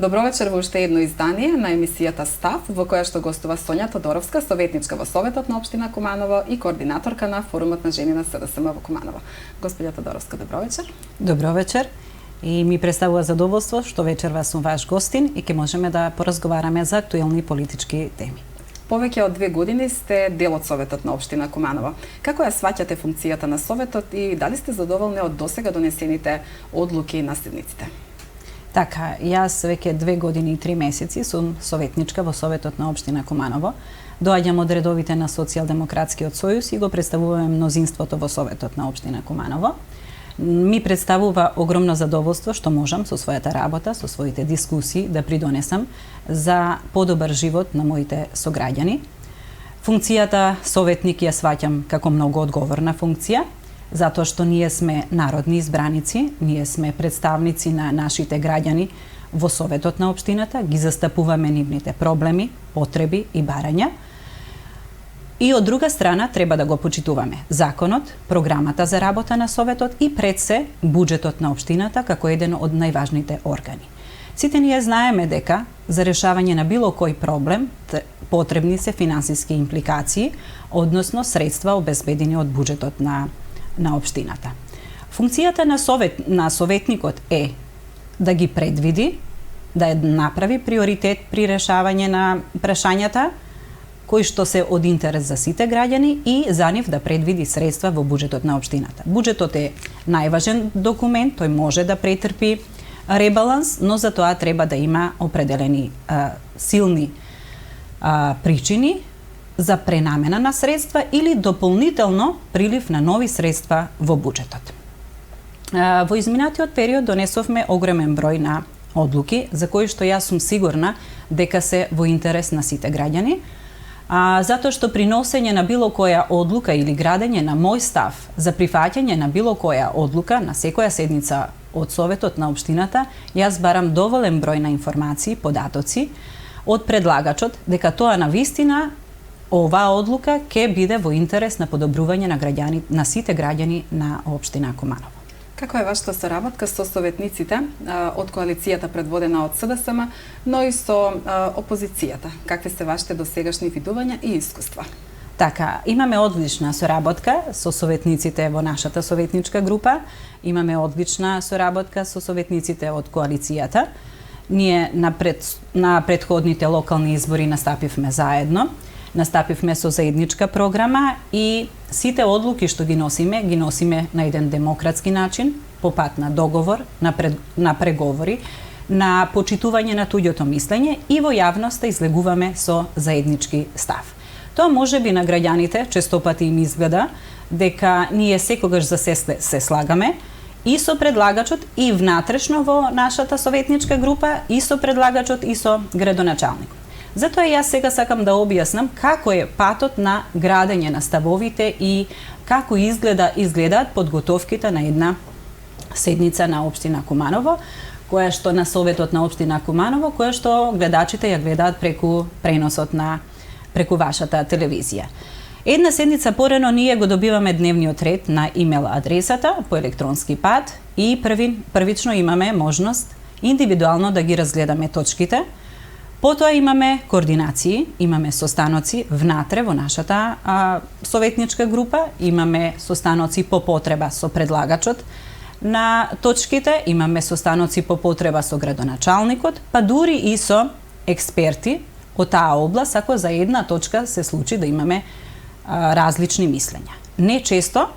Добро вечер во уште едно издание на емисијата Став, во која што гостува Сонја Тодоровска, советничка во Советот на општина Куманово и координаторка на Форумот на жени на СДСМ во Куманово. Господја Тодоровска, добро вечер. Добро вечер. И ми представува задоволство што вечер вас сум ваш гостин и ќе можеме да поразговараме за актуелни политички теми. Повеќе од 2 години сте дел од Советот на општина Куманово. Како ја сваќате функцијата на Советот и дали сте задоволни од досега донесените одлуки на седниците? Така, јас веќе 2 години и 3 месеци сум советничка во Советот на општина Куманово. Доаѓам од редовите на Социјалдемократскиот сојуз и го представуваме мнозинството во Советот на општина Куманово. Ми представува огромно задоволство што можам со својата работа, со своите дискусии да придонесам за подобар живот на моите сограѓани. Функцијата советник ја сваќам како многу одговорна функција, затоа што ние сме народни избраници, ние сме представници на нашите граѓани во Советот на општината, ги застапуваме нивните проблеми, потреби и барања. И од друга страна треба да го почитуваме законот, програмата за работа на Советот и пред се буџетот на општината како еден од најважните органи. Сите ние знаеме дека за решавање на било кој проблем потребни се финансиски импликации, односно средства обезбедени од буџетот на општината. Функцијата на советникот е да ги предвиди, да направи приоритет при решавање на прашањата кои што се од интерес за сите граѓани и за нив да предвиди средства во буџетот на општината. Буџетот е најважен документ, тој може да претрпи ребаланс, но за тоа треба да има определени силни причини за пренамена на средства или дополнително прилив на нови средства во буџетот. Во изминатиот период донесовме огромен број на одлуки за кои што јас сум сигурна дека се во интерес на сите граѓани, затоа што при носење на било која одлука или градење на мој став за прифаќање на било која одлука на секоја седница од Советот на општината, јас барам доволен број на информации, податоци од предлагачот дека тоа навистина оваа одлука ќе биде во интерес на подобрување на сите граѓани на општина Куманово. Како е вашата соработка со советниците од коалицијата предводена од СДСМ, но и со опозицијата? Какви се вашите досегашни видувања и искуства? Така, имаме одлична соработка со советниците во нашата советничка група, имаме одлична соработка со советниците од коалицијата. Ние на претходните локални избори настапивме заедно, настапивме со заедничка програма и сите одлуки што ги носиме на еден демократски начин, по пат на договор, на преговори, на почитување на туѓото мислење и во јавноста излегуваме со заеднички став. Тоа може би на граѓаните честопати им изгледа дека ние секогаш за се слагаме и со предлагачот и внатрешно во нашата советничка група, и со предлагачот и со градоначалникот. Затоа јас сега сакам да објаснам како е патот на градење на ставовите и како изгледаат подготовките на една седница на општина Куманово, која што на Советот на општина Куманово, која што гледачите ја гледаат преку преносот преку вашата телевизија. Една седница порано ние го добиваме дневниот ред на имейл адресата по електронски пат и првично имаме можност индивидуално да ги разгледаме точките. Потоа имаме координации, имаме состаноци внатре во нашата советничка група, имаме состаноци по потреба со предлагачот на точките, имаме состаноци по потреба со градоначалникот, па дури и со експерти од таа област, ако за една точка се случи да имаме различни мислења. Не често,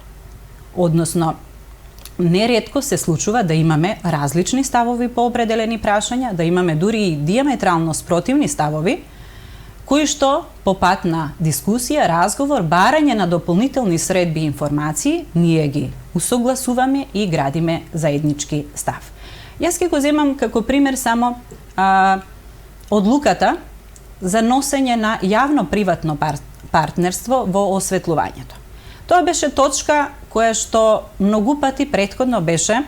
односно неретко се случува да имаме различни ставови по определени прашања, да имаме дури и диаметрално спротивни ставови, кои што по пат на дискусија, разговор, барање на дополнителни средби информации, ние ги усогласуваме и градиме заеднички став. Јас ќе го земам како пример само одлуката за носење на јавно-приватно партнерство во осветлувањето. Тоа беше точка која што многу пати претходно беше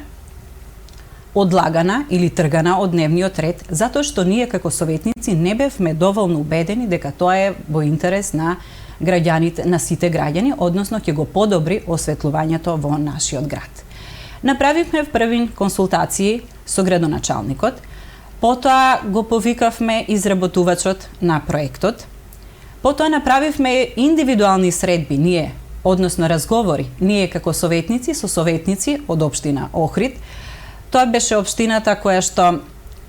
одлагана или тргана од дневниот ред, затоа што ние како советници не бевме доволно убедени дека тоа е во интерес на граѓаните, на сите граѓани, односно ќе го подобри осветлувањето во нашиот град. Направивме први консултации со градоначалникот, Потоа го повикавме изработувачот на проектот. Потоа направивме индивидуални средби, ние, односно разговори, ние како советници со советници од општина Охрид. Тоа беше општината која што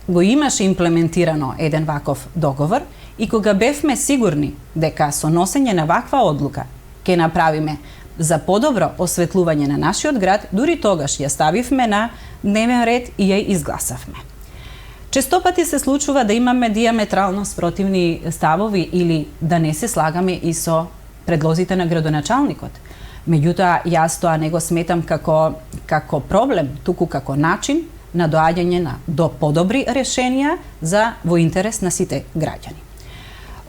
го имаше имплементирано еден ваков договор и кога бевме сигурни дека со носење на ваква одлука ќе направиме за подобро осветлување на нашиот град, дури тогаш ја ставивме на дневен ред и ја изгласавме. Честопати се случува да имаме диаметрално спротивни ставови или да не се слагаме и со предлозите на градоначалникот. Меѓутоа, јас тоа не го сметам како проблем, туку како начин на доаѓање до подобри решенија во интерес на сите граѓани.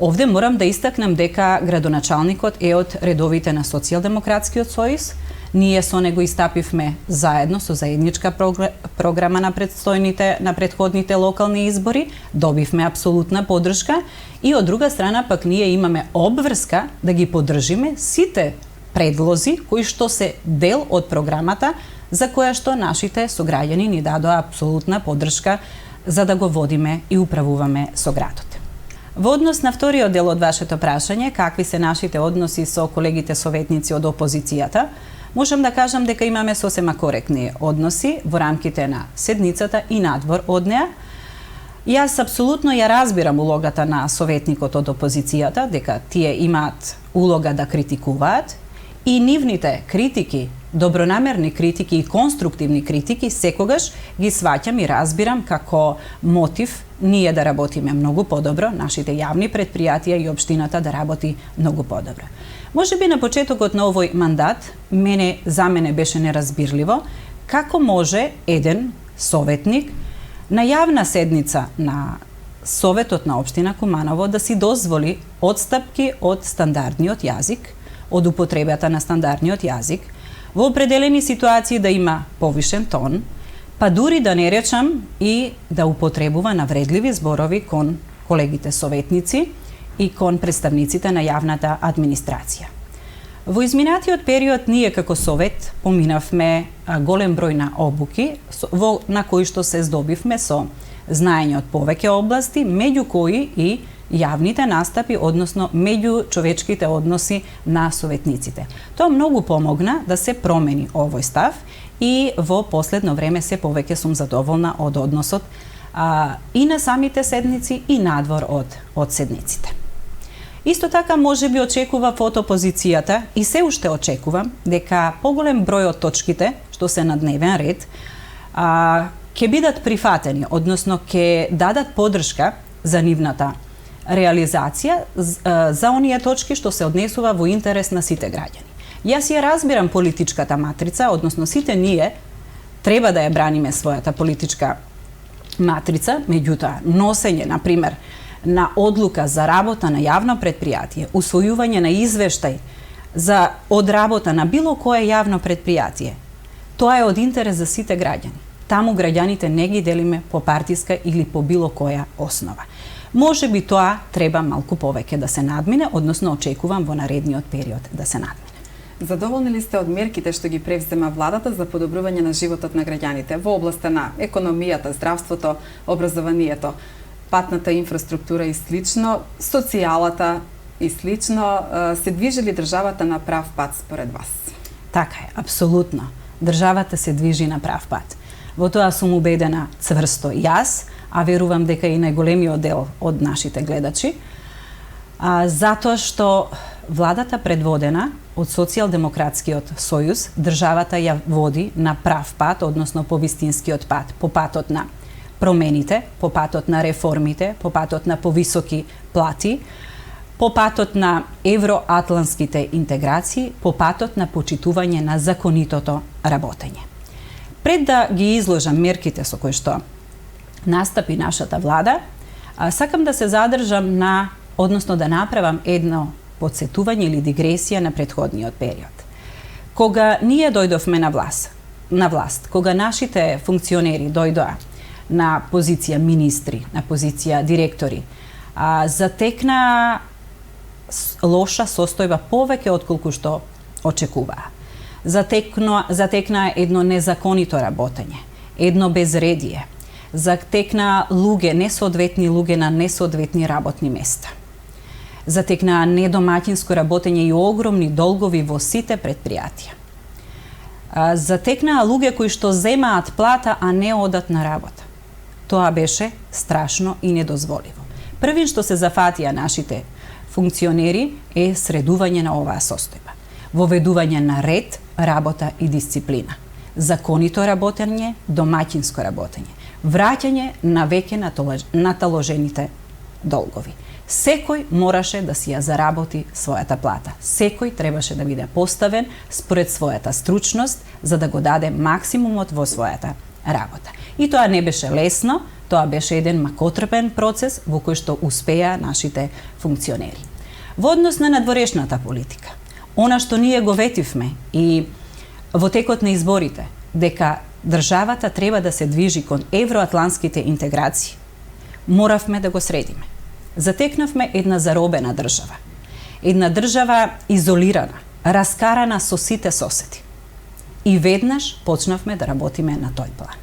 Овде морам да истакнам дека градоначалникот е од редовите на Социјалдемократскиот сојуз. Ние со него истапивме заедно со заедничка програма на претходните локални избори, добивме апсолутна поддршка и од друга страна пак ние имаме обврска да ги поддржиме сите предлози кои што се дел од програмата за која што нашите сограѓани ни дадоа апсолутна поддршка за да го водиме и управуваме со градот. Во однос на вториот дел од вашето прашање, какви се нашите односи со колегите советници од опозицијата, можам да кажам дека имаме сосема коректни односи во рамките на седницата и надвор од неа. Јас апсолутно ја разбирам улогата на советникот од опозицијата, дека тие имаат улога да критикуваат и нивните критики, добронамерни критики и конструктивни критики секогаш ги сваќам и разбирам како мотив ние да работиме многу подобро, нашите јавни предпријатија и општината да работи многу подобро. Може би на почетокот на овој мандат за мене беше неразбирливо како може еден советник на јавна седница на Советот на општина Куманово да си дозволи одстапки од стандардниот јазик, од употребата на стандардниот јазик, во определени ситуации да има повишен тон, па дури да не речам и да употребува навредливи зборови кон колегите советници и кон представниците на јавната администрација. Во изминатиот период ние како совет поминавме голем број на обуки на кои што се здобивме со знаење од повеќе области, меѓу кои и јавните настапи, односно меѓу човечките односи на советниците. Тоа многу помогна да се промени овој став и во последно време се повеќе сум задоволна од односот и на самите седници и надвор од седниците. Исто така може би очекував од опозицијата и се уште очекувам дека поголем број од точките што се на дневен ред ќе бидат прифатени, односно ќе дадат поддршка за нивната реализација за оние точки што се однесува во интерес на сите граѓани. Јас ја разбирам политичката матрица, односно сите ние треба да ја браниме својата политичка матрица, меѓутоа носење, например, на одлука за работа на јавно предпријатие, усвојување на извештај од работа на било кое јавно предпријатие, тоа е од интерес за сите граѓани. Таму граѓаните не ги делиме по партиска или по било која основа. Може би тоа треба малку повеќе да се надмине, односно очекувам во наредниот период да се надмине. Задоволни ли сте од мерките што ги превзема владата за подобрување на животот на граѓаните во областа на економијата, здравството, образованието, патната инфраструктура и слично, социјалата и слично? Се движи ли државата на прав пат според вас? Така е, апсолутно. Државата се движи на прав пат. Во тоа сум убедена цврсто јас, а верувам дека и најголемиот дел од нашите гледачи, затоа што владата предводена од Социјалдемократскиот сојуз, државата ја води на прав пат, односно по вистинскиот пат, по патот на промените, по патот на реформите, по патот на повисоки плати, по патот на евроатлантските интеграции, по патот на почитување на законитото работење. Пред да ги изложам мерките со кои што настапи нашата влада, сакам да се задржам односно да направам едно подсетување или дигресија на претходниот период. Кога ние дојдовме на власт, кога нашите функционери дојдоа на позиција министри, на позиција директори, затекна лоша состојба повеќе отколку што очекуваа. Затекна едно незаконито работење, едно безредие. Затекнаа несоодветни луѓе на несоодветни работни места. Затекнаа недомаќинско работење и огромни долгови во сите предпријатија. Затекнаа луѓе кои што земаат плата, а не одат на работа. Тоа беше страшно и недозволиво. Првин што се зафатија нашите функционери е средување на оваа состојба. Воведување на ред, работа и дисциплина. Законито работење, домаќинско работење. Враќање на веќе наталожените долгови. Секој мораше да си ја заработи својата плата. Секој требаше да биде поставен според својата стручност за да го даде максимумот во својата работа. И тоа не беше лесно, тоа беше еден макотрпен процес во кој што успеа нашите функционери. Во однос на надворешната политика, она што ние го ветивме и во текот на изборите, дека државата треба да се движи кон евроатлантските интеграции, моравме да го средиме. Затекнавме една заробена држава. Една држава изолирана, раскарана со сите соседи. И веднаш почнавме да работиме на тој план.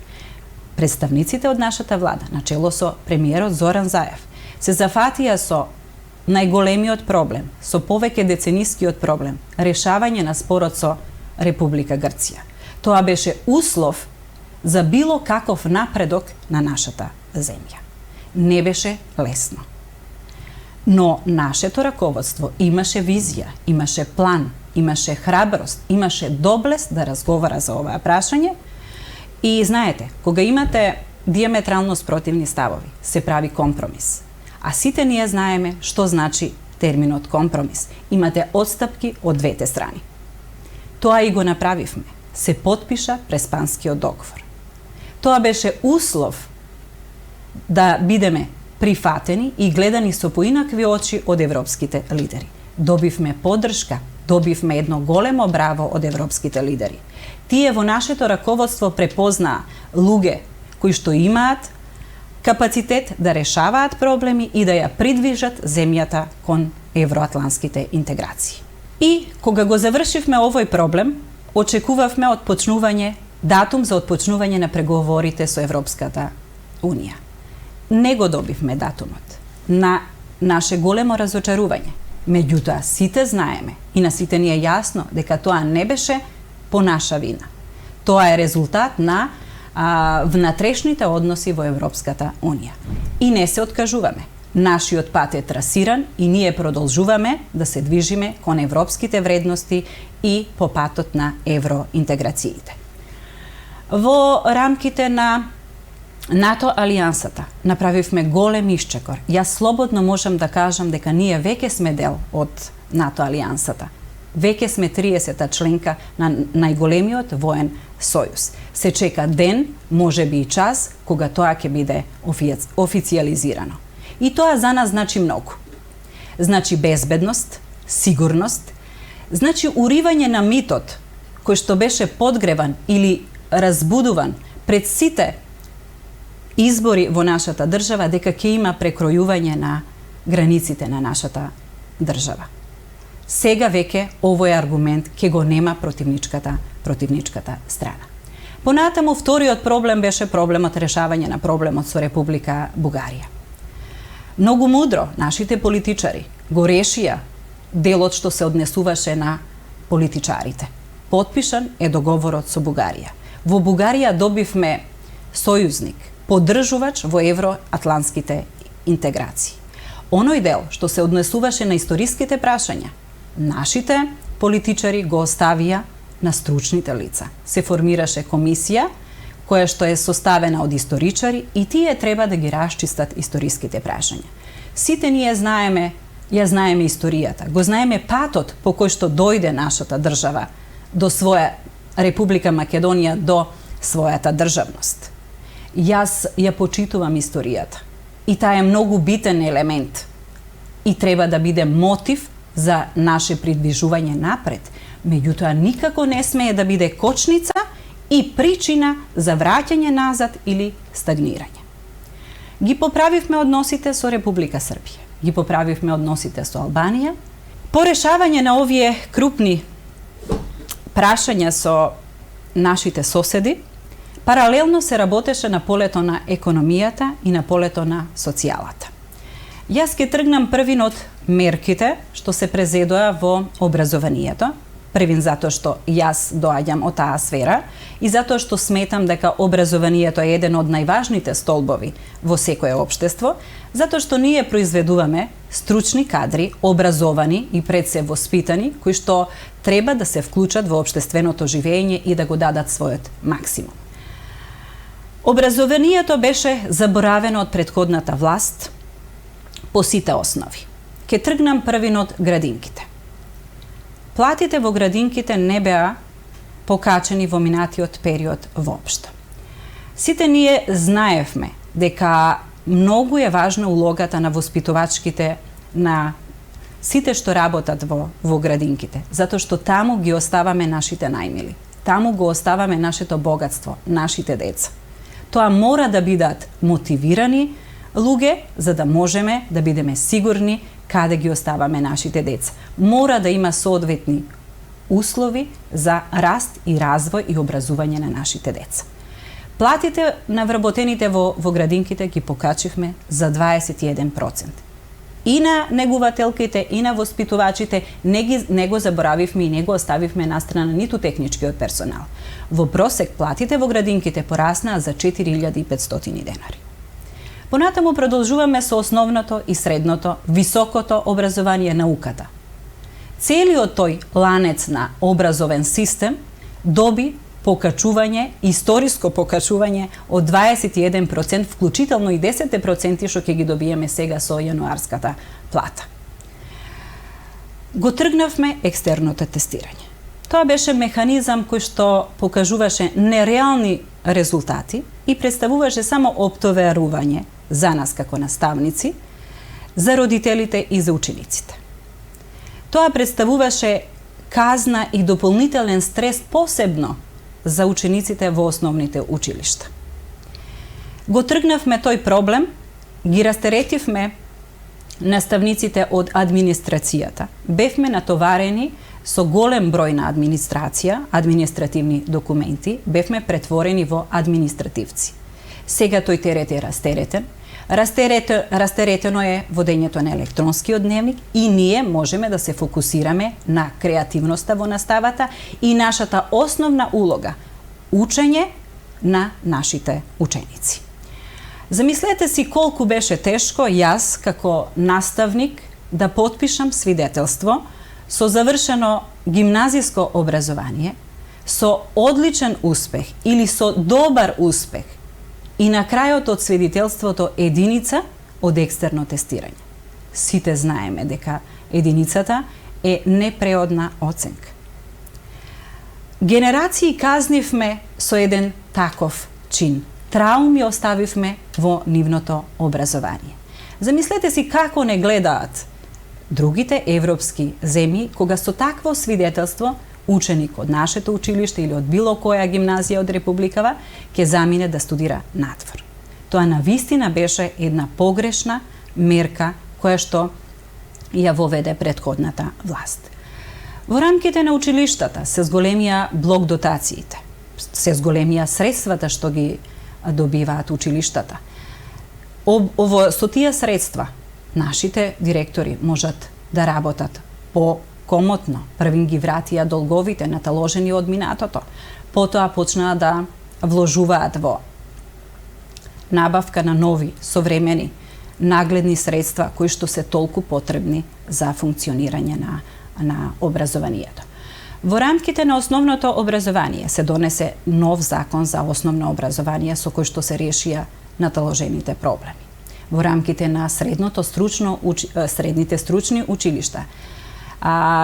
Представниците од нашата влада, начело со премиерот Зоран Заев, се зафатија со најголемиот проблем, со повеќе деценискиот проблем, решавање на спорот со Република Грција. Тоа беше услов за било каков напредок на нашата земја. Не беше лесно. Но нашето раководство имаше визија, имаше план, имаше храброст, имаше доблест да разговара за оваа прашање. И знаете, кога имате диаметрално спротивни ставови, се прави компромис. А сите ние знаеме што значи терминот компромис. Имате отстапки од двете страни. Тоа и го направивме. Се потпиша Преспанскиот договор. Тоа беше услов да бидеме прифатени и гледани со поинакви очи од европските лидери. Добивме поддршка, добивме едно големо браво од европските лидери. Тие во нашето раководство препознаа луѓе кои што имаат капацитет да решаваат проблеми и да ја придвижат земјата кон евроатлантските интеграции. И кога го завршивме овој проблем, очекувавме датум за отпочнување на преговорите со Европската Унија. Не го добивме датумот. На наше големо разочарување. Меѓутоа, сите знаеме и на сите ни е јасно дека тоа не беше по наша вина. Тоа е резултат на внатрешните односи во Европската Унија. И не се откажуваме. Нашиот пат е трасиран и ние продолжуваме да се движиме кон европските вредности и по патот на евроинтеграциите. Во рамките на НАТО алијансата направивме голем исчекор. Јас слободно можам да кажам дека ние веќе сме дел од НАТО алијансата. Веќе сме 30-та членка на најголемиот воен сојуз. Се чека ден, можеби и час, кога тоа ќе биде официјализирано. И тоа за нас значи многу. Значи безбедност, сигурност, значи уривање на митот кој што беше подгреван или разбудуван пред сите избори во нашата држава дека ќе има прекројување на границите на нашата држава. Сега веќе овој аргумент ќе го нема противничката страна. Понатаму вториот проблем беше проблемот решавање на проблемот со Република Бугарија. Многу мудро нашите политичари го решија делот што се однесуваше на политичарите. Потпишан е договорот со Бугарија. Во Бугарија добивме сојузник, поддржувач во евроатлантските интеграции. Оној дел што се однесуваше на историските прашања, нашите политичари го оставија на стручните лица. Се формираше комисија која што е составена од историчари и тие треба да ги расчистат историските прашања. Сите ние знаеме историјата, го знаеме патот по кој што дојде нашата држава до своја Република Македонија до својата државност. Јас ја почитувам историјата и таа е многу битен елемент и треба да биде мотив за наше придвижување напред, меѓутоа никако не смее да биде кочница и причина за враќање назад или стагнирање. Ги поправивме односите со Република Србија, ги поправивме односите со Албанија. По решавање на овие крупни прашања со нашите соседи, Паралелно се работеше на полето на економијата и на полето на социјалата. Јас ке тргнам првин од мерките што се презедоа во образованието, првин затоа што јас доаѓам од таа сфера и затоа што сметам дека образованието е еден од најважните столбови во секое општество, затоа што ние произведуваме стручни кадри, образовани и пред се воспитани, кои што треба да се вклучат во општественото живење и да го дадат својот максимум. Образованието беше заборавено од претходната власт по сите основи. Ке тргнам првин од градинките. Платите во градинките не беа покачени во минатиот период воопшто. Сите ние знаевме дека многу е важна улогата на воспитувачките, на сите што работат во градинките, затоа што таму ги оставаме нашите најмили. Таму го оставаме нашето богатство, нашите деца. Тоа мора да бидат мотивирани луѓе, за да можеме да бидеме сигурни каде ги оставаме нашите деца. Мора да има соодветни услови за раст и развој и образување на нашите деца. Платите на вработените во градинките ги покачивме за 21%. И на негувателките, и на воспитувачите не го заборавивме и не го оставивме настрана ниту техничкиот персонал. Во просек платите во градинките пораснаа за 4500 денари. Понатаму продолжуваме со основното и средното, високото образование, науката. Целиот тој ланец на образовен систем доби покачување, историско покачување од 21%, вклучително и 10% што ќе ги добиеме сега со јануарската плата. Го тргнавме екстерното тестирање. Тоа беше механизам кој што покажуваше нереални резултати и представуваше само оптоварување за нас како наставници, за родителите и за учениците. Тоа представуваше казна и дополнителен стрес посебно за учениците во основните училишта. Го тргнавме тој проблем, ги растеретивме наставниците од администрацијата. Бевме натоварени со голем број на администрација, административни документи, бевме претворени во административци. Сега тој терет е растеретен. Растеретено е водењето на електронскиот дневник и ние можеме да се фокусираме на креативноста во наставата и нашата основна улога – учење на нашите ученици. Замислете си колку беше тешко јас како наставник да потпишам свидетелство со завршено гимназиско образование, со одличен успех или со добар успех и на крајот од свидетелството единица од екстерно тестирање. Сите знаеме дека единицата е непреодна оценка. Генерации казнивме со еден таков чин. Трауми оставивме во нивното образование. Замислете си како не гледаат другите европски земји кога со такво свидетелство ученик од нашето училиште или од било која гимназија од Републикава ќе замине да студира надвор. Тоа навистина беше една погрешна мерка која што ја воведе претходната власт. Во рамките на училиштата се зголемија блок дотациите, се зголемија средствата што ги добиваат училиштата. Со тие средства нашите директори можат да работат комотно. Првин ги вратија долговите наталожени од минатото. Потоа почнаа да вложуваат во набавка на нови, современи, нагледни средства кои што се толку потребни за функционирање на образованието. Во рамките на основното образование се донесе нов закон за основно образование со кој што се решија наталожените проблеми. Во рамките на средните стручни училишта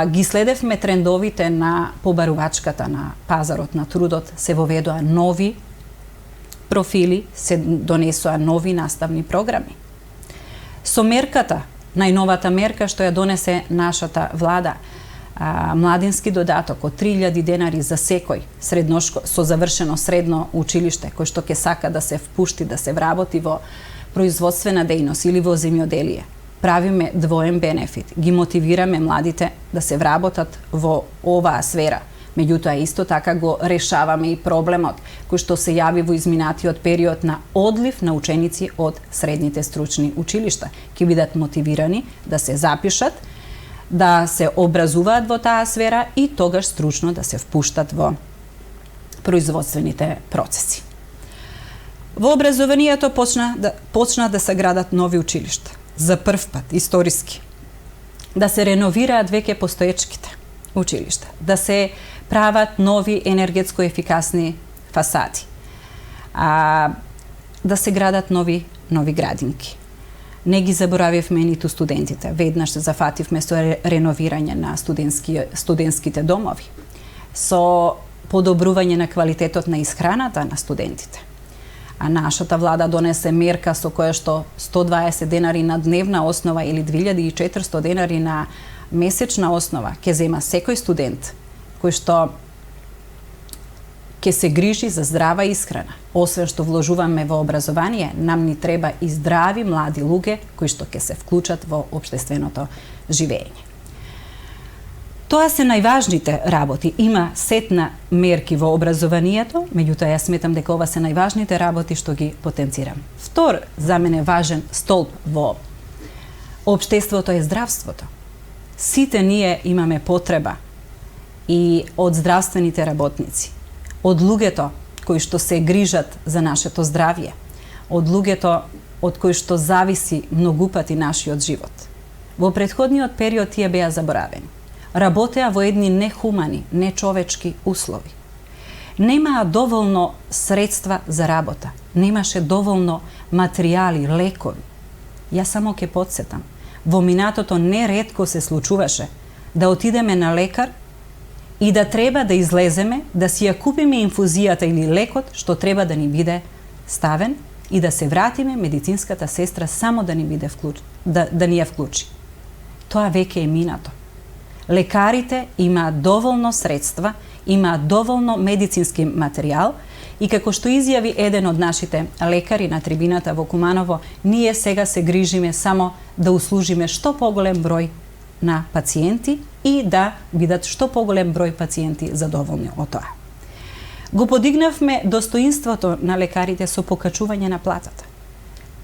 ги следевме трендовите на побарувачката на пазарот на трудот, се воведоа нови профили, се донесоа нови наставни програми. Со мерката, најновата мерка што ја донесе нашата влада, младински додаток од 3000 денари за секој со завршено средно училиште кој што ќе сака да се впушти, да се вработи во производствена дејност или во земјоделие. Правиме двоен бенефит, ги мотивираме младите да се вработат во оваа сфера. Меѓутоа исто така го решаваме и проблемот кој што се јави во изминатиот период на одлив на ученици од средните стручни училишта. Ќе бидат мотивирани да се запишат, да се образуваат во таа сфера и тогаш стручно да се впуштат во производствените процеси. Во образованието почна да се градат нови училишта. За прв пат, историски. Да се реновираат веќе постоечките училишта. Да се прават нови енергетско ефикасни фасади. Да се градат нови градинки. Не ги заборавивме ниту студентите. Веднаш се зафативме со реновирање на студентските домови, со подобрување на квалитетот на исхраната на студентите. А нашата влада донесе мерка со која што 120 денари на дневна основа или 2400 денари на месечна основа ќе зема секој студент кој што ќе се грижи за здрава исхрана. Освен што вложуваме во образование, нам ни треба и здрави млади луѓе кои што ќе се вклучат во општественото живење. Тоа се најважните работи. Има сет на мерки во образованието, меѓутоа јас сметам дека ова се најважните работи што ги потенцирам. Втор за мене важен столб во општеството е здравството. Сите ние имаме потреба и од здравствените работници, од луѓето кои што се грижат за нашето здравје, од луѓето од кои што зависи многу пати нашиот живот. Во претходниот период тие беа заборавени. Работеа во едни нехумани, нечовечки услови. Немаа доволно средства за работа, немаше доволно материјали, лекови. Јас само ќе потсетам, во минатото неретко се случуваше да отидеме на лекар и да треба да излеземе, да си ја купиме инфузијата или лекот што треба да ни биде ставен и да се вратиме медицинската сестра само да ни биде да ни ја вклучи. Тоа веќе е минато. Лекарите имаат доволно средства, имаат доволно медицински материјал и како што изјави еден од нашите лекари на трибината во Куманово, ние сега се грижиме само да услужиме што поголем број на пациенти и да бидат што поголем број пациенти задоволни од тоа. Го подигнавме достоинството на лекарите со покачување на платата.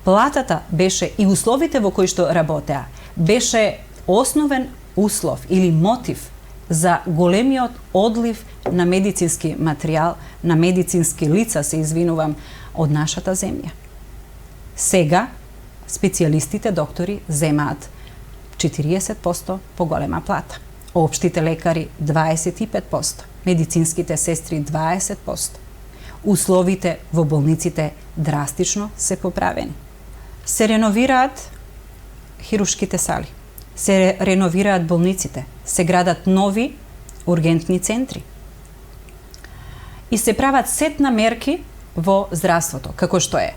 Платата беше и условите во кои што работеа, беше основен услов или мотив за големиот одлив на медицински материјал, на медицински лица, се извинувам, од нашата земја. Сега специјалистите доктори земаат 40% поголема плата. Општите лекари 25%, медицинските сестри 20%. Условите во болниците драстично се поправени. Се реновираат хирушките сали, се реновираат болниците, се градат нови ургентни центри. И се прават сет на мерки во здравството, како што е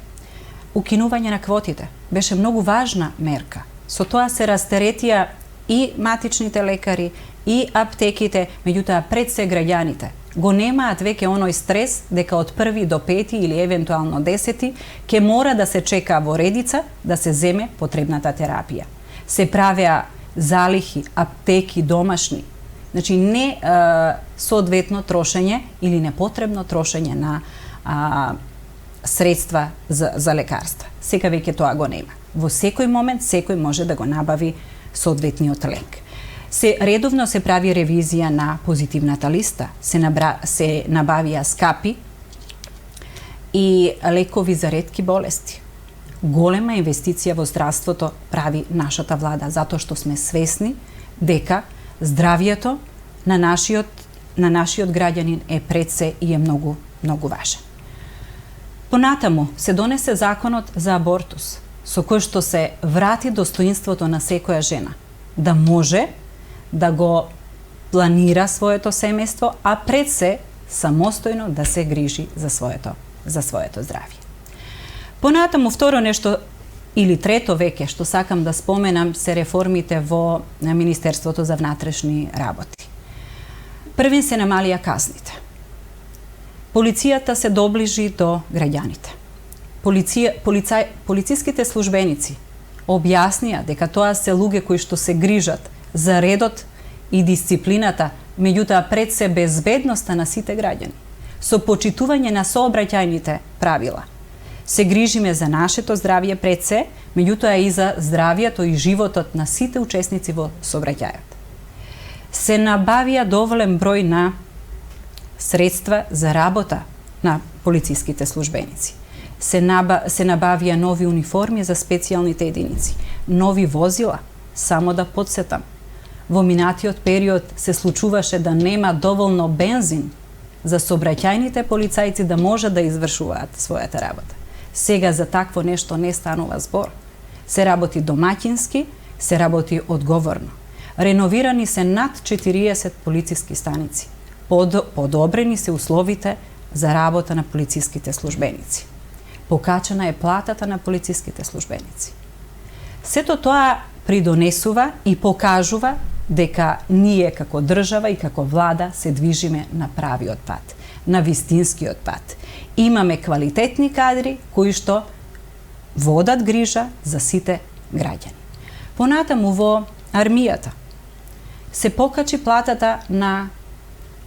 укинување на квотите. Беше многу важна мерка. Со тоа се растеретија и матичните лекари, и аптеките, меѓутоа пред се граѓаните го немаат веќе оној стрес дека од 1 до 5 или евентуално 10 ќе мора да се чека во редица да се земе потребната терапија. Се правеа залихи, аптеки домашни. Значи не соодветно трошење или непотребно трошење на средства за лекарства. Сега веќе тоа го нема. Во секој момент секој може да го набави соодветниот лек. Редовно се прави ревизија на позитивната листа, се набавија скапи и лекови за ретки болести. Голема инвестиција во здравството прави нашата влада, затоа што сме свесни дека здравјето на нашиот граѓанин е пред се и е многу, многу важен. Понатаму се донесе законот за абортус, со кој што се врати достоинството на секоја жена, да може да го планира своето семејство, а пред се самостојно да се грижи за своето здравје. Понатаму второ нешто или трето веќе што сакам да споменам се реформите во Министерството за внатрешни работи. Првин се намалија казните. Полицијата се доближи до граѓаните. Полициските службеници објаснија дека тоа се луѓе кои што се грижат за редот и дисциплината, меѓутоа пред се безбедноста на сите граѓани. со почитување на сообраќајните правила. Се грижиме за нашето здравје пред се, меѓутоа и за здравјето и животот на сите учесници во сообраќајот. Се набавија доволен број на средства за работа на полициските службеници. Се набавија нови униформи за специјалните единици, нови возила, само да подсетам. Во минатиот период се случуваше да нема доволно бензин за сообраќајните полицајци да можат да извршуваат својата работа. Сега за такво нешто не станува збор. Се работи домаќински, се работи одговорно. Реновирани се над 40 полициски станици. Подобрени се условите за работа на полициските службеници. Покачена е платата на полициските службеници. Сето тоа придонесува и покажува дека ние како држава и како влада се движиме на правиот пат, на вистинскиот пат. Имаме квалитетни кадри кои што водат грижа за сите граѓани. Понатаму во армијата се покачи платата на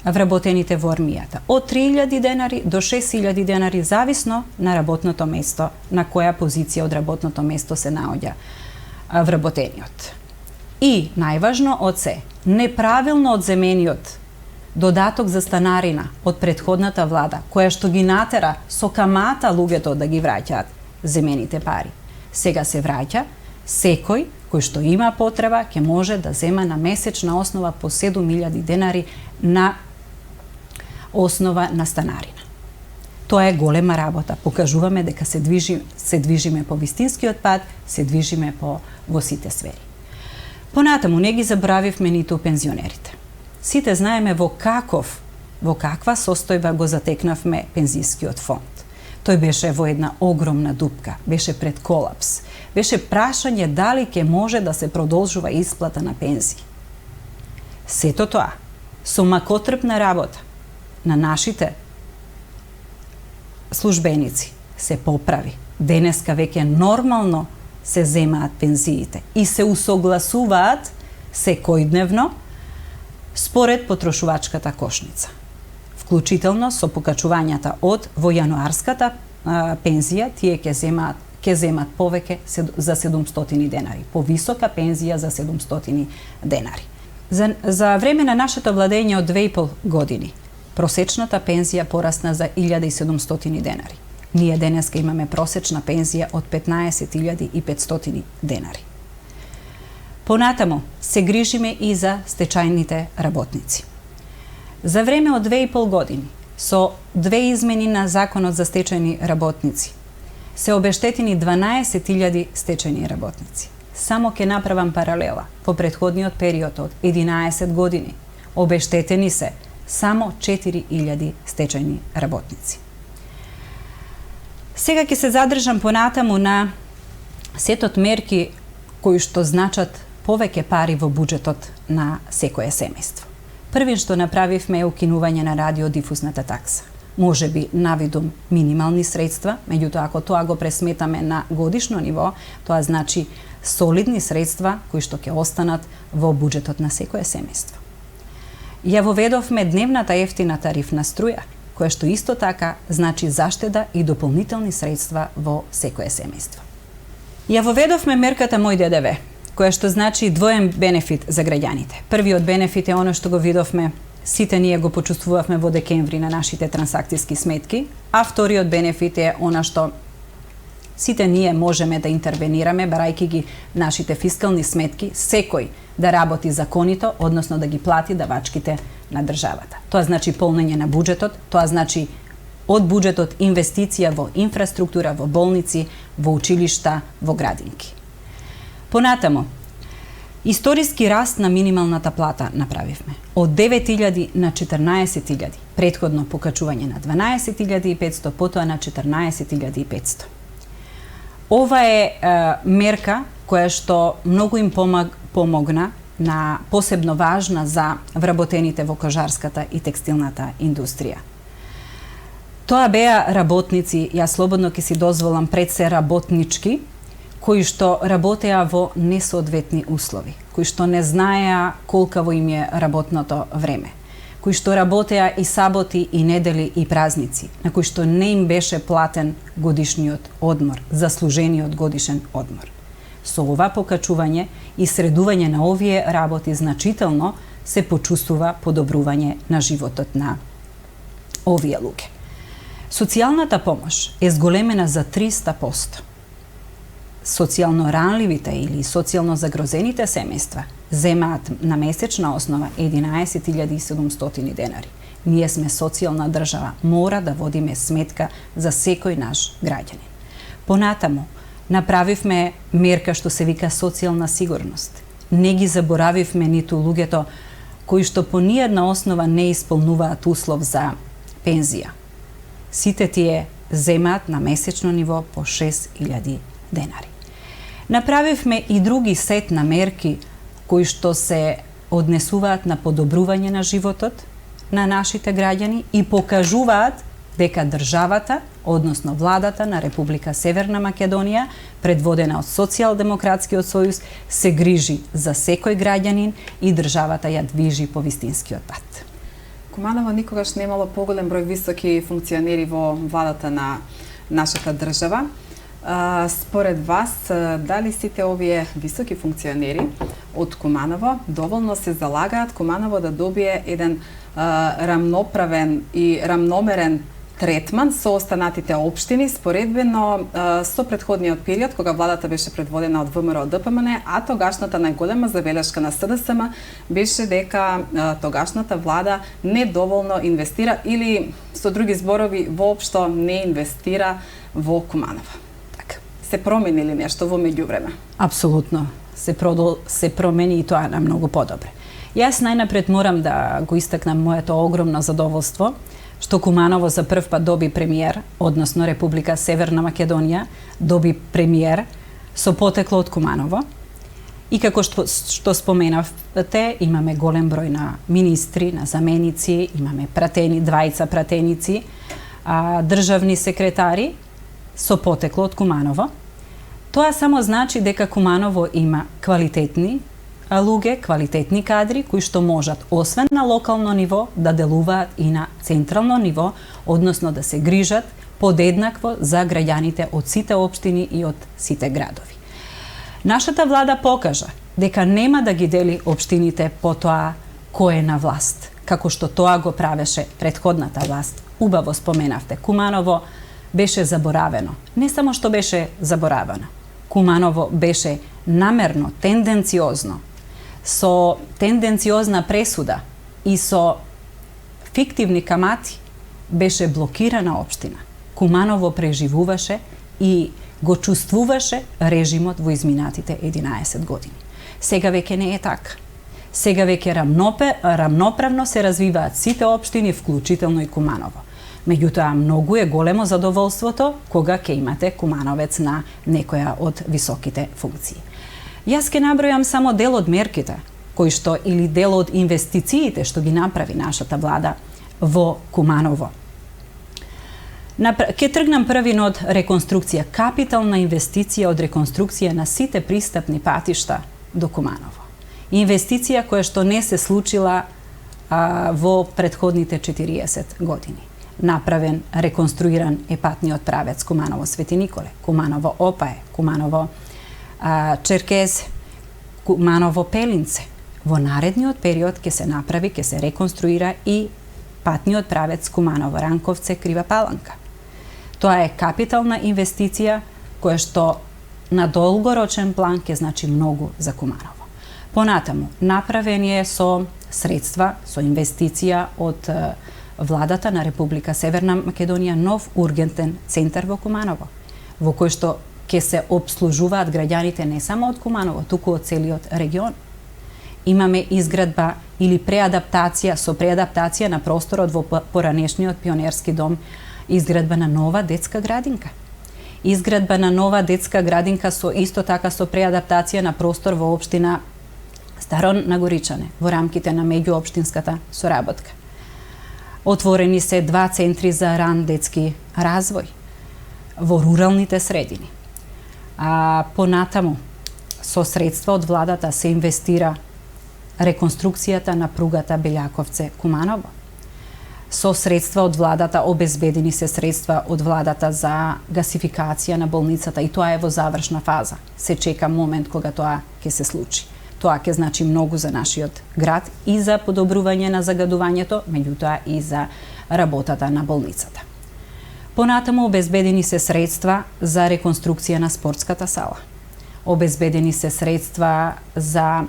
вработените во армијата од 3000 денари до 6000 денари зависно на работното место, на која позиција од работното место се наоѓа вработениот. И најважно од се, неправилно одземениот додаток за станарина од претходната влада, која што ги натера со камата луѓето да ги враќаат земените пари. Сега се враќа, секој кој што има потреба ќе може да зема на месечна основа по 7000 денари на основа на станарина. Тоа е голема работа. Покажуваме дека се движиме по вистинскиот пат, се движиме во сите сфери. Понатаму не ги забравивме ниту пензионерите. Сите знаеме во каква состојба го затекнавме пензискиот фонд. Тој беше во една огромна дупка, беше пред колапс. Беше прашање дали ќе може да се продолжува исплата на пензии. Сето тоа, со макотрпна работа на нашите службеници се поправи. Денеска веќе нормално се земаат пензиите и се усогласуваат секојдневно според потрошувачката кошница. Вклучително со покачувањата од во јануарската пензија, тие ќе земат повеќе за 700 денари, повисока пензија за 700 денари. За време на нашето владење од 2,5 години, просечната пензија порасна за 1700 денари. Ние денеска имаме просечна пензија од 15.500 денари. Понатаму се грижиме и за стечајните работници. За време од 2,5 години, со 2 измени на Законот за стечајни работници, се обештетени 12.000 стечајни работници. Само ќе направам паралела. По претходниот период од 11 години обештетени се само 4.000 стечајни работници. Сега ќе се задржам понатаму на сетот мерки кои што значат повеќе пари во буџетот на секое семејство. Првин што направивме е укинување на радиодифузната такса. Може би навидум минимални средства, меѓутоа ако тоа го пресметаме на годишно ниво, тоа значи солидни средства кои што ќе останат во буџетот на секое семејство. Ја воведовме дневната ефтина тарифна струја, која што исто така значи заштеда и дополнителни средства во секое семејство. Ја воведовме мерката Мој ДДВ, која што значи двоен бенефит за граѓаните. Првиот бенефит е оно што го видовме, сите ние го почувствувавме во декември на нашите трансакциски сметки, а вториот бенефит е она што сите ние можеме да интервенираме, барајќи ги нашите фискални сметки, секој да работи законито, односно да ги плати давачките на државата. Тоа значи полнење на буџетот, тоа значи од буџетот инвестиција во инфраструктура, во болници, во училишта, во градинки. Понатаму, историски раст на минималната плата направивме. Од 9.000 на 14.000, претходно покачување на 12.500, потоа на 14.500. Ова е мерка која што многу им помогна, на посебно важна за вработените во кожарската и текстилната индустрија. Тоа беа работници, ја слободно ќе си дозволам пред се работнички, кои што работеа во несоодветни услови, кои што не знаеа колкаво им е работното време, кои што работеа и саботи, и недели, и празници, на кои што не им беше платен годишниот одмор, заслужениот годишен одмор. Со ова покачување и средување на овие работи значително се почувствува подобрување на животот на овие луѓе. Социјалната помош е зголемена за 300%. Социјално ранливите или социјално загрозените семејства земаат на месечна основа 11.700 денари. Ние сме социјална држава, мора да водиме сметка за секој наш граѓанин. Понатаму, направивме мерка што се вика социјална сигурност. Не ги заборавивме ниту луѓето кои што по ниедна основа не исполнуваат услов за пензија. Сите тие земаат на месечно ниво по 6.000 денари. Направивме и други сет на мерки кои што се однесуваат на подобрување на животот на нашите граѓани и покажуваат дека државата, односно владата на Република Северна Македонија, предводена од Социјалдемократскиот сојуз, се грижи за секој граѓанин и државата ја движи по вистинскиот пат. Куманово никогаш немало поголем број високи функционери во владата на нашата држава. Според вас, дали сите овие високи функционери од Куманово доволно се залагаат Куманово да добие еден рамноправен и рамномерен третман со останатите општини споредбено со претходниот период кога владата беше предводена од ВМРО ДПМН, а тогашната најголема забелешка на СДСМ беше дека тогашната влада недоволно инвестира или со други зборови воопшто не инвестира во Куманово. Се промени ли нешто во меѓувреме? Апсолутно. Се промени и тоа на многу подобре. Јас најнапред морам да го истакнам моето огромно задоволство што Куманово за прв пат доби премиер, односно Република Северна Македонија доби премиер со потекло од Куманово. И како што споменавте, имаме голем број на министри, на заменици, имаме двајца пратеници, државни секретари со потекло од Куманово. Тоа само значи дека Куманово има квалитетни луѓе, квалитетни кадри кои што можат освен на локално ниво да делуваат и на централно ниво, односно да се грижат подеднакво за граѓаните од сите општини и од сите градови. Нашата влада покажа дека нема да ги дели општините по тоа кој е на власт, како што тоа го правеше претходната власт. Убаво споменавте, Куманово беше заборавено. Не само што беше заборавено, Куманово беше намерно, тенденциозно, со тенденциозна пресуда и со фиктивни камати беше блокирана општина. Куманово преживуваше и го чувствуваше режимот во изминатите 11 години. Сега веќе не е така. Сега веќе рамноправно се развиваат сите општини, вклучително и Куманово. Меѓутоа, многу е големо задоволството кога ќе имате кумановец на некоја од високите функции. Јас ќе набројам само дел од мерките, кои што или дел од инвестициите што ги направи нашата влада во Куманово. Ке тргнам првин од реконструкција, капитална инвестиција од реконструкција на сите пристапни патишта до Куманово. Инвестиција која што не се случила во претходните 40 години. Направен, реконструиран е патниот правец Куманово Свети Николе, Куманово Опае, Куманово Черкезе, Куманово Пелинце. Во наредниот период ќе се направи, ќе се реконструира и патниот правец Куманово Ранковце Крива Паланка. Тоа е капитална инвестиција која што на долгорочен план ќе значи многу за Куманово. Понатаму, направен е со средства, со инвестиција од владата на Република Северна Македонија нов ургентен центар во Куманово, во кој што ќе се обслужуваат граѓаните не само од Куманово, туку од целиот регион. Имаме изградба или преадаптација на просторот во поранешниот пионерски дом, изградба на нова детска градинка. Изградба на нова детска градинка со исто така со преадаптација на простор во општина Старо Нагоричане, во рамките на меѓуопштинската соработка. Отворени се 2 центри за ран детски развој во руралните средини. Понатаму, со средства од владата се инвестира реконструкцијата на пругата Белјаковце-Куманово. Со средства од владата, обезбедени се средства од владата за гасификација на болницата и тоа е во завршна фаза. Се чека момент кога тоа ќе се случи. Тоа ќе значи многу за нашиот град и за подобрување на загадувањето, меѓутоа и за работата на болницата. Понатаму обезбедени се средства за реконструкција на спортската сала. Обезбедени се средства за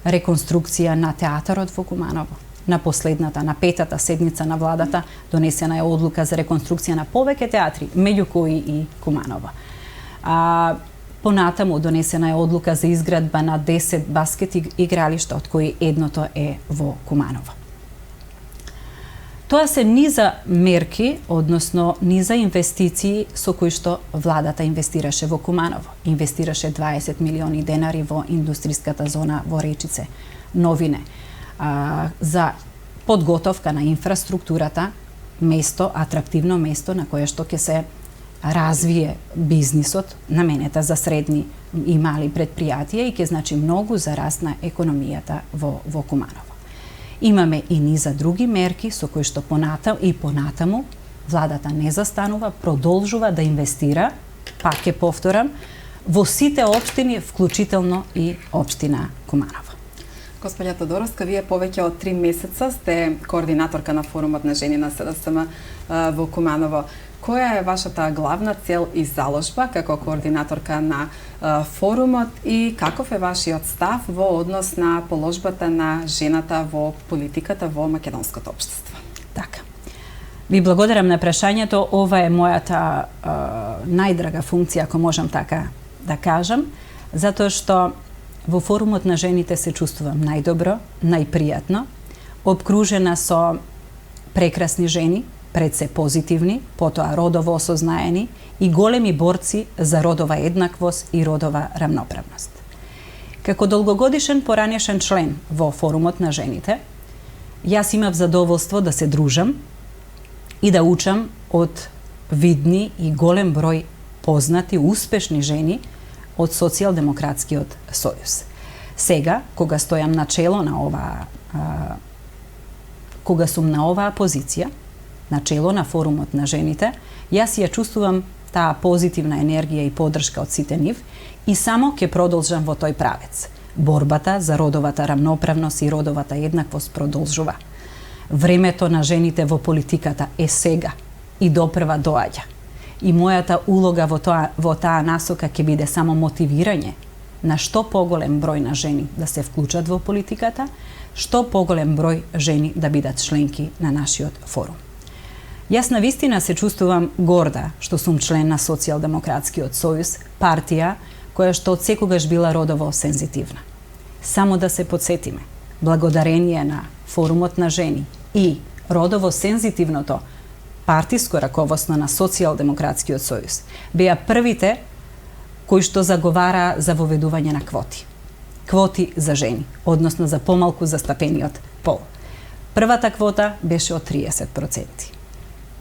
реконструкција на театарот во Куманово. На последната, на петата седница на владата, донесена е одлука за реконструкција на повеќе театри, меѓу кои и Куманово. Понатаму донесена е одлука за изградба на 10 баскет игралишта, од кои едното е во Куманово. Тоа се низа мерки, односно низа инвестиции со кои што владата инвестираше во Куманово. Инвестираше 20 милиони денари во индустријската зона во Речице, Новине, за подготовка на инфраструктурата, место, атрактивно место на кое што ќе се развие бизнисот, наменета за средни и мали предпријатија и ќе значи многу за раст на економијата во Куманово. Имаме и низа други мерки со кои што понатаму владата не застанува, продолжува да инвестира, пак ќе повторам, во сите општини, вклучително и општина Куманово. Господја Тодоровска, вие повеќе од 3 месеца сте координаторка на форумот на жени на СДСМ во Куманово. Која е вашата главна цел и заложба како координаторка на форумот и каков е вашиот став во однос на положбата на жената во политиката во македонското општество? Така. Ви благодарам на прашањето. Ова е мојата најдрага функција, ако можам така да кажам, затоа што во форумот на жените се чувствувам најдобро, најпријатно, обкружена со прекрасни жени, пред се позитивни, потоа родово осознаени и големи борци за родова еднаквост и родова рамноправност. Како долгогодишен поранешен член во форумот на жените, јас имав задоволство да се дружам и да учам од видни и голем број познати, успешни жени од Социјалдемократскиот сојуз. Сега, кога стојам на чело на кога сум на оваа позиција, на чело на форумот на жените, јас ја чувствувам таа позитивна енергија и поддршка од сите нив и само ќе продолжам во тој правец. Борбата за родовата рамноправност и родовата еднаквост продолжува. Времето на жените во политиката е сега и допрва доаѓа. И мојата улога во таа насока ќе биде само мотивирање на што поголем број на жени да се вклучат во политиката, што поголем број жени да бидат членки на нашиот форум. Јас навистина се чувствувам горда што сум член на Социјалдемократскиот сојуз, партија која што од секогаш била родово сензитивна. Само да се подсетиме, благодарение на форумот на жени и родово сензитивното партиско раководство на Социјалдемократскиот сојуз беа првите кои што заговара за воведување на квоти. Квоти за жени, односно за помалку застапениот пол. Првата квота беше од 30%.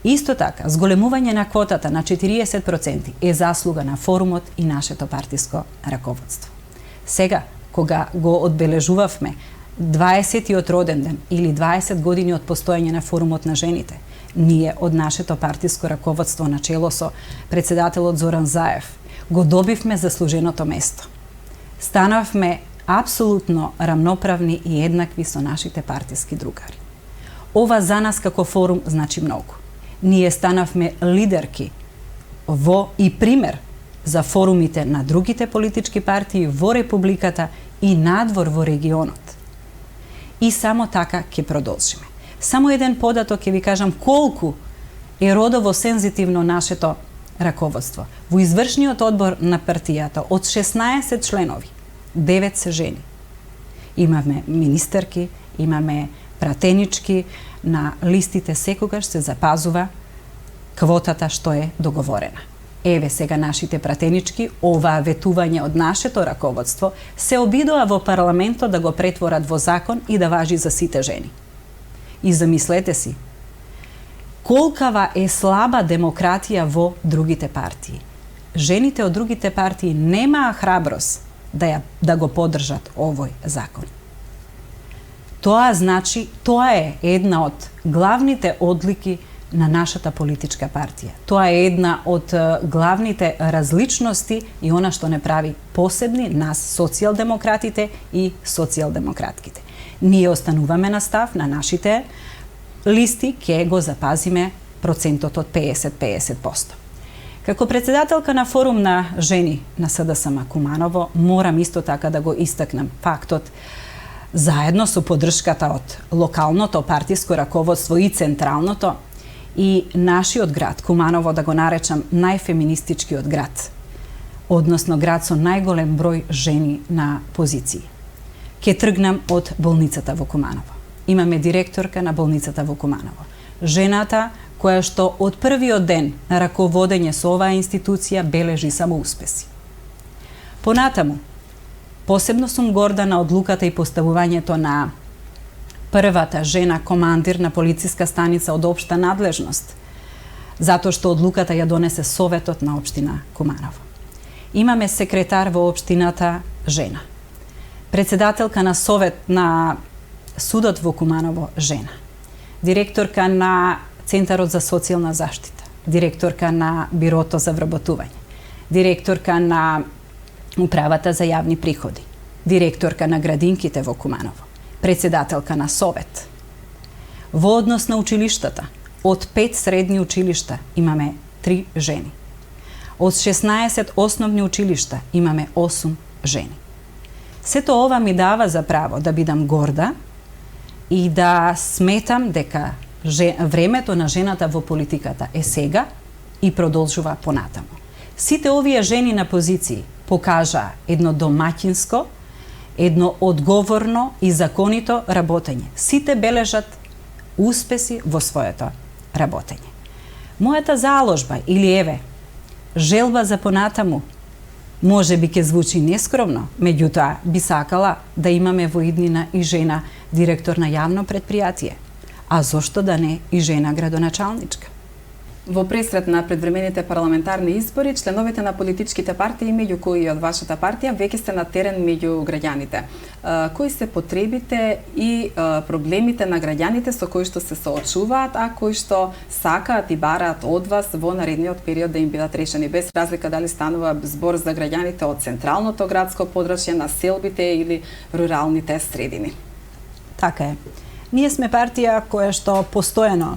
Исто така, зголемување на квотата на 40% е заслуга на форумот и нашето партиско раководство. Сега, кога го одбележувавме 20-тиот роден ден или 20 години од постојање на форумот на жените, ние од нашето партиско раководство на чело со председателот Зоран Заев го добивме заслуженото место. Станавме апсолутно рамноправни и еднакви со нашите партиски другари. Ова за нас како форум значи многу. Ние станавме лидерки во и пример за форумите на другите политички партии во Републиката и надвор во регионот. И само така ќе продолжиме. Само еден податок ќе ви кажам колку е родово сензитивно нашето раководство. Во извршниот одбор на партијата од 16 членови, 9 се жени. Имаме министерки, имаме пратенички, на листите секогаш се запазува квотата што е договорена. Еве сега нашите пратенички, оваа ветување од нашето раководство се обидоа во парламентот да го претворат во закон и да важи за сите жени. И замислете си, колкава е слаба демократија во другите партии. Жените од другите партии немаа храброст да го поддржат овој закон. Тоа значи, тоа е една од главните одлики на нашата политичка партија. Тоа е една од главните различности и она што не прави посебни нас социјалдемократите и социјалдемократките. Ние остануваме на став на нашите листи, ќе го запазиме процентот од 50-50%. Како председателка на форум на жени на СДСМ Куманово, морам исто така да го истакнам фактот заедно со поддршката од локалното партиско раководство и централното и нашиот град Куманово, да го наречам најфеминистичкиот град, односно град со најголем број жени на позиции. Ке тргнам од болницата во Куманово. Имаме директорка на болницата во Куманово. Жената која што од првиот ден на раководење со оваа институција бележи само успеси. Понатаму, посебно сум горда на одлуката и поставувањето на првата жена командир на полициска станица од општа надлежност, затоа што одлуката ја донесе Советот на општина Куманово. Имаме секретар во општината жена. Председателка на Совет на судот во Куманово жена. Директорка на Центарот за социјална заштита, директорка на Бирото за вработување, директорка на Управата за јавни приходи, директорка на градинките во Куманово, председателка на Совет. Во однос на училиштата, од 5 средни училишта имаме 3 жени. Од 16 основни училишта имаме 8 жени. Сето ова ми дава за право да бидам горда и да сметам дека времето на жената во политиката е сега и продолжува понатаму. Сите овие жени на позиции покажа едно домаќинско, едно одговорно и законито работење. Сите бележат успеси во своето работење. Мојата заложба или еве, желба за понатаму, може би ќе звучи нескромно, меѓутоа би сакала да имаме во иднина и жена директор на јавно предпријатие, а зошто да не и жена градоначалничка. Во пресрет на предвремените парламентарни избори, членовите на политичките партии, меѓу кои од вашата партија, веќе сте на терен меѓу граѓаните. Кои се потребите и проблемите на граѓаните со кои што се соочуваат, а кои што сакаат и бараат од вас во наредниот период да им бидат решени, без разлика дали станува збор за граѓаните од централното градско подрачје, населбите или руралните средини? Така е. Ние сме партија која што постојано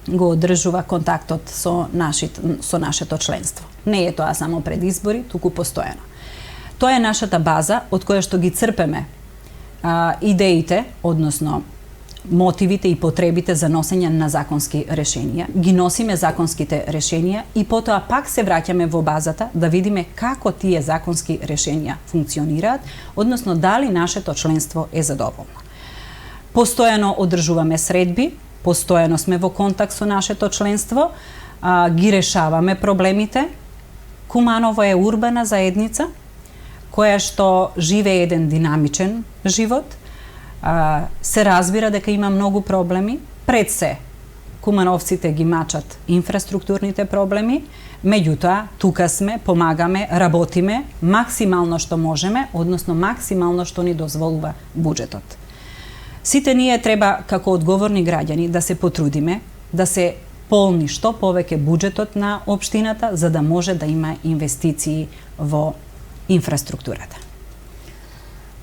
го одржува контактот со нашето членство. Не е тоа само пред избори, туку постојано. Тоа е нашата база од која што ги црпеме идеите, односно мотивите и потребите за носење на законски решенија. Ги носиме законските решенија и потоа пак се враќаме во базата да видиме како тие законски решенија функционираат, односно дали нашето членство е задоволно. Постојано одржуваме средби, постојано сме во контакт со нашето членство, ги решаваме проблемите. Куманово е урбана заедница која што живее еден динамичен живот. Се разбира дека има многу проблеми. Пред се, кумановците ги мачат инфраструктурните проблеми, меѓутоа тука сме, помагаме, работиме максимално што можеме, односно максимално што ни дозволува буџетот. Сите ние треба, како одговорни граѓани, да се потрудиме, да се полни што повеќе буџетот на општината, за да може да има инвестиции во инфраструктурата.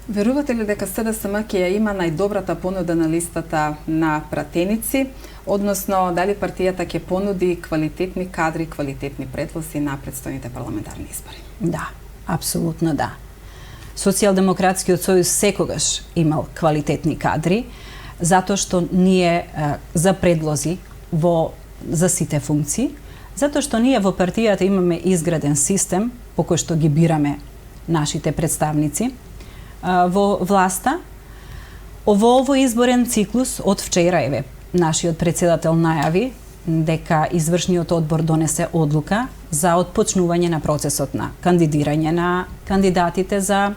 Верувате ли дека СДСМ ќе ја има најдобрата понуда на листата на пратеници, односно дали партијата ќе понуди квалитетни кадри, квалитетни предлози на претстојните парламентарни избори? Да, апсолутно да. Социјалдемократскиот сојуз секогаш имал квалитетни кадри, затоа што ние за предлози за сите функции, затоа што ние во партијата имаме изграден систем по кој што ги бираме нашите представници во власта. Во овој изборен циклус од вчера, еве, нашиот председател најави дека извршниот одбор донесе одлука за отпочнување на процесот на кандидирање на кандидатите за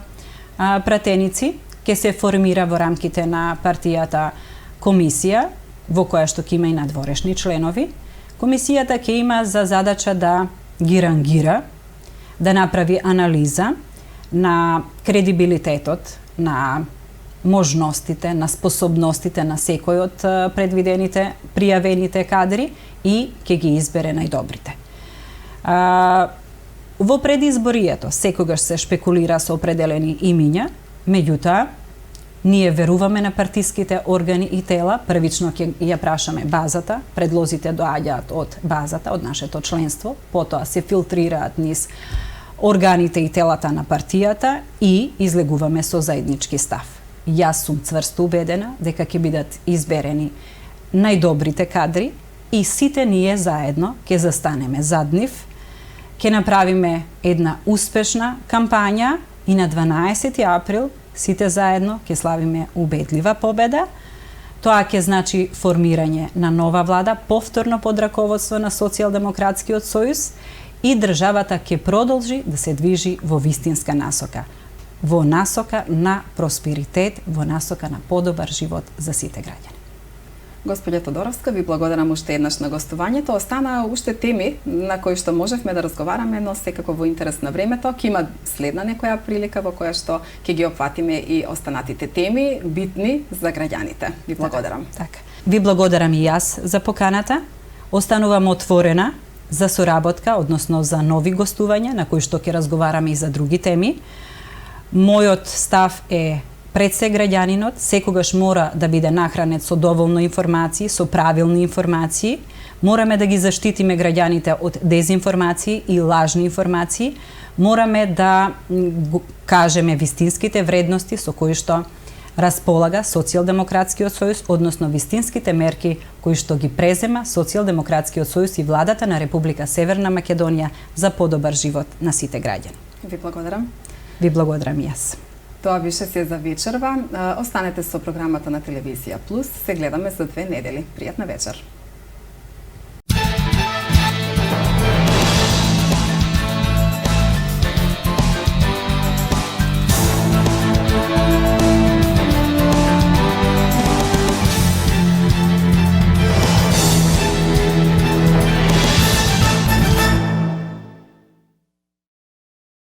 пратеници. Ке се формира во рамките на партијата комисија, во која што ќе има и надворешни членови. Комисијата ќе има за задача да ги рангира, да направи анализа на кредибилитетот на можностите, на способностите на секој од предвидените, пријавените кадри и ќе ги избере најдобрите. Во предизборието секогаш се шпекулира со определени имиња, меѓутоа ние веруваме на партиските органи и тела, првично ќе ја прашаме базата, предлозите доаѓаат од базата, од нашето членство, потоа се филтрираат низ органите и телата на партијата и излегуваме со заеднички став. Јас сум цврсто убедена дека ќе бидат изберени најдобрите кадри и сите ние заедно ќе застанеме зад нив, ќе направиме една успешна кампања и на 12 април сите заедно ќе славиме убедлива победа. Тоа ќе значи формирање на нова влада, повторно под раководство на Социјалдемократскиот сојуз и државата ќе продолжи да се движи во вистинска насока. Во насока на просперитет, во насока на подобар живот за сите граѓани. Господја Тодоровска, ви благодарам уште еднаш на гостувањето. Останаа уште теми на кои што можевме да разговараме, но секако во интерес на времето. Ќе има следна некоја прилика во која што ќе ги опфатиме и останатите теми, битни за граѓаните. Ви благодарам. Така. Ви благодарам и јас за поканата. Останувам отворена за соработка, односно за нови гостувања на кои што ќе разговараме и за други теми. Мојот став е пред се граѓанинот секогаш мора да биде нахранет со доволно информации, со правилни информации. Мораме да ги заштитиме граѓаните од дезинформации и лажни информации. Мораме да кажеме вистинските вредности со кои што располага Социјалдемократскиот сојуз, односно вистинските мерки кои што ги презема Социјалдемократскиот сојуз и владата на Република Северна Македонија за подобар живот на сите граѓани. Ви благодарам. Ви благодарам и јас. Тоа више се за вечерва. Останете со програмата на Телевизија Плюс. Се гледаме за 2 недели. Пријатна вечер.